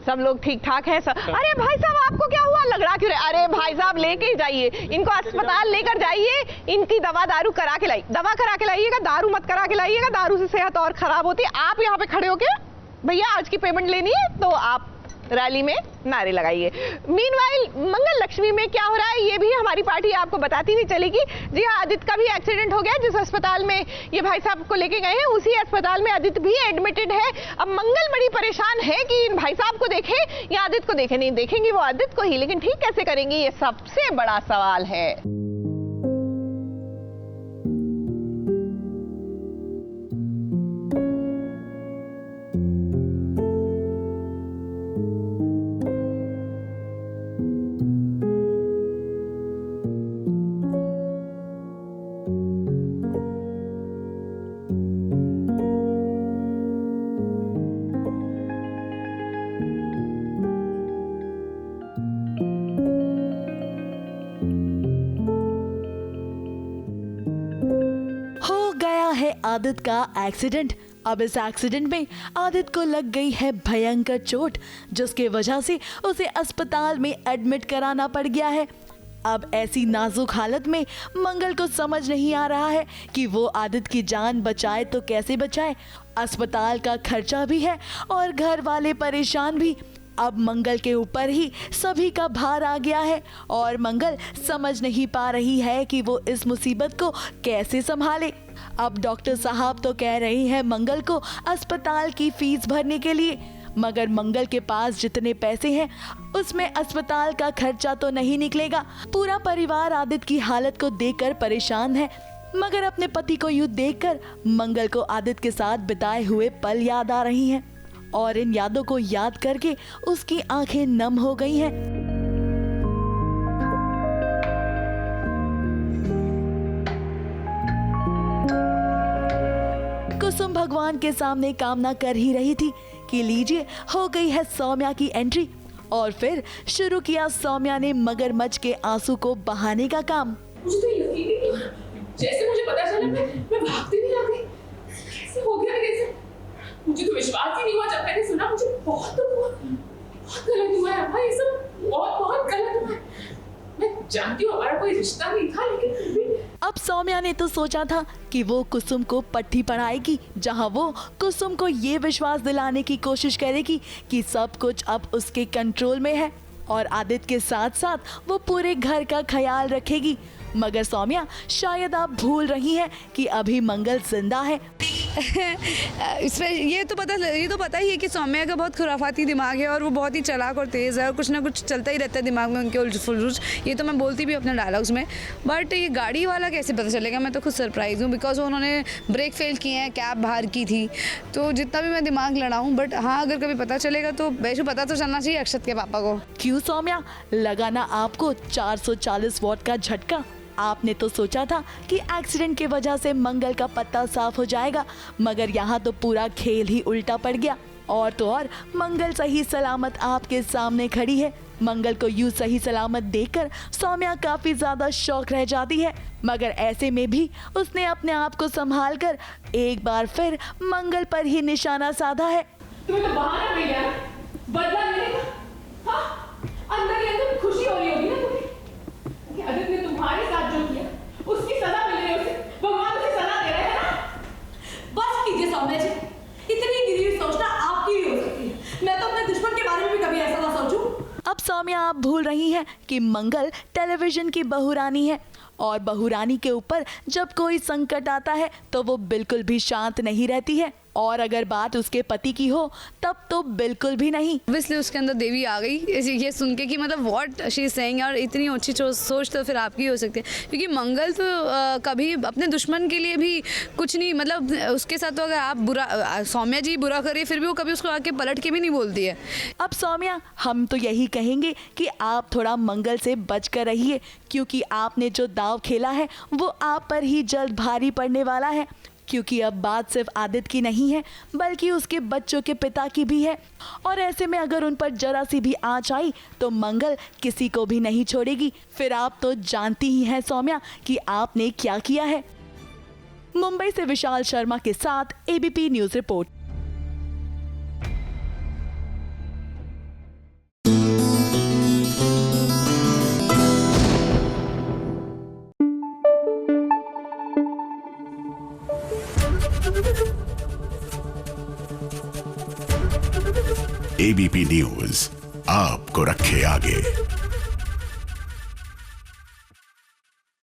सब लोग ठीक ठाक है सब। अरे भाई साहब आपको क्या हुआ, लग रहा क्यों? अरे भाई साहब लेके ही जाइए इनको, अस्पताल लेकर जाइए, इनकी दवा दारू करा के दवा करा के लाइएगा, दारू मत करा के लाइएगा, दारू से सेहत और खराब होती है। आप यहाँ पे खड़े होके भैया आज की पेमेंट लेनी है तो आप रैली में नारे लगाइए। मीनवाइल मंगल लक्ष्मी में क्या हो रहा है ये भी हमारी पार्टी आपको बताती हुई चलेगी। जी हाँ, आदित्य का भी एक्सीडेंट हो गया, जिस अस्पताल में ये भाई साहब को लेके गए हैं उसी अस्पताल में आदित्य भी एडमिटेड है। अब मंगल बड़ी परेशान है कि इन भाई साहब को देखे या आदित्य को देखे। नहीं देखेंगी वो आदित्य को ही, लेकिन ठीक कैसे करेंगी ये सबसे बड़ा सवाल है। आदित्य का एक्सीडेंट। अब इस एक्सीडेंट में आदित्य को लग गई है भयंकर चोट, जिसकी वजह से उसे अस्पताल में एडमिट कराना पड़ गया है। अब ऐसी नाजुक हालत में मंगल को समझ नहीं आ रहा है कि वो आदित्य की जान बचाए तो कैसे बचाए। अस्पताल का खर्चा भी है और घर वाले परेशान भी। अब मंगल के ऊपर ही सभी का भार आ गया है और मंगल समझ नहीं पा रही है कि वो इस मुसीबत को कैसे संभाले। अब डॉक्टर साहब तो कह रही हैं मंगल को अस्पताल की फीस भरने के लिए, मगर मंगल के पास जितने पैसे हैं उसमें अस्पताल का खर्चा तो नहीं निकलेगा। पूरा परिवार आदित्य की हालत को देखकर परेशान है, मगर अपने पति को यूं देखकर मंगल को आदित्य के साथ बिताए हुए पल याद आ रही हैं और इन यादों को याद करके उसकी आंखें नम हो गई हैं। कुसुम भगवान के सामने कामना कर ही रही थी कि लीजिए हो गई है सौम्या की एंट्री, और फिर शुरू किया सौम्या ने मगरमच्छ के आंसू को बहाने का काम। मुझे तो यकीन ही नहीं हुआ, जैसे मुझे पता चला मैं भागती भी आ गई। कैसे हो गया कैसे? मुझे तो विश्वास ही नहीं हुआ जब मैंने सुना। मुझे बहुत गलत हुआ है, ये सब बहुत गलत हुआ है। मैं जानती हूँ हमारा कोई रिश्ता नहीं था, लेकिन फिर भी। अब सौम्या ने तो सोचा था कि वो कुसुम को पट्टी पढ़ाएगी, जहां वो कुसुम को ये विश्वास दिलाने की कोशिश करेगी कि सब कुछ अब उसके कंट्रोल में है और आदित्य के साथ साथ वो पूरे घर का ख्याल रखेगी। मगर सौम्या, शायद आप भूल रही हैं कि अभी मंगल जिंदा है। इसमें ये तो पता ही है कि सौम्या का बहुत खुराफाती दिमाग है और वो बहुत ही चालाक और तेज़ है और कुछ ना कुछ चलता ही रहता है दिमाग में उनके उलझ। ये तो मैं बोलती भी अपने डायलॉग्स में। बट ये गाड़ी वाला कैसे पता चलेगा? मैं तो खुद सरप्राइज हूँ, बिकॉज उन्होंने ब्रेक फेल किए हैं, कैब बाहर की थी, तो जितना भी मैं दिमाग लड़ाऊँ, बट हाँ अगर कभी पता चलेगा तो वैसे पता तो चलना चाहिए अक्षत के पापा को। क्यों सौम्या, लगा ना आपको 440 वॉट का झटका? आपने तो सोचा था कि एक्सीडेंट की वजह से मंगल का पत्ता साफ हो जाएगा, मगर यहाँ तो पूरा खेल ही उल्टा पड़ गया। और तो और मंगल सही सलामत आपके सामने खड़ी है। मंगल को यूं सही सलामत देखकर सौम्या काफी ज्यादा शौक रह जाती है, मगर ऐसे में भी उसने अपने आप को संभाल कर एक बार फिर मंगल पर ही निशाना साधा है। तुम्हें तो बहाना मिल गया बदला लेने का। हाँ, अंदर ही अंदर खुशी हो रही होगी ना तुम्हें कि आदित्य ने तुम्हारे साथ जो किया उसकी सजा मिल रही है उसे। भगवान उसे सजा दे रहे हैं ना। बस कीजिए सौम्या जी, इतनी गिरी सोचना आपकी ही हो सकती है। मैं तो अपने दुश्मन के बारे में भी कभी ऐसा ना सोचूं। अब सौम्या आप भूल रही हैं कि मंगल टेलीविजन की बहुरानी है और बहुरानी के ऊपर जब कोई संकट आता है तो वो बिल्कुल भी शांत नहीं रहती है, और अगर बात उसके पति की हो तब तो बिल्कुल भी नहीं। ऑब्वियसली उसके अंदर देवी आ गई ये सुन के कि मतलब व्हाट शी इज सेइंग, और इतनी अच्छी सोच तो फिर आपकी हो सकती है, क्योंकि मंगल तो कभी अपने दुश्मन के लिए भी कुछ नहीं, मतलब उसके साथ तो अगर आप बुरा सौम्या जी बुरा करिए फिर भी वो कभी उसको आके पलट के भी नहीं बोलती है। अब सौम्या, हम तो यही कहेंगे कि आप थोड़ा मंगल से बच कर रहिए, क्योंकि आपने जो दाव खेला है वो आप पर ही जल्द भारी पड़ने वाला है। क्योंकि अब बात सिर्फ आदित्य की नहीं है बल्कि उसके बच्चों के पिता की भी है, और ऐसे में अगर उन पर जरा सी भी आंच आई तो मंगल किसी को भी नहीं छोड़ेगी। फिर आप तो जानती ही हैं सौम्या कि आपने क्या किया है। मुंबई से विशाल शर्मा के साथ ABP news report. ABP news आपको रखे आगे।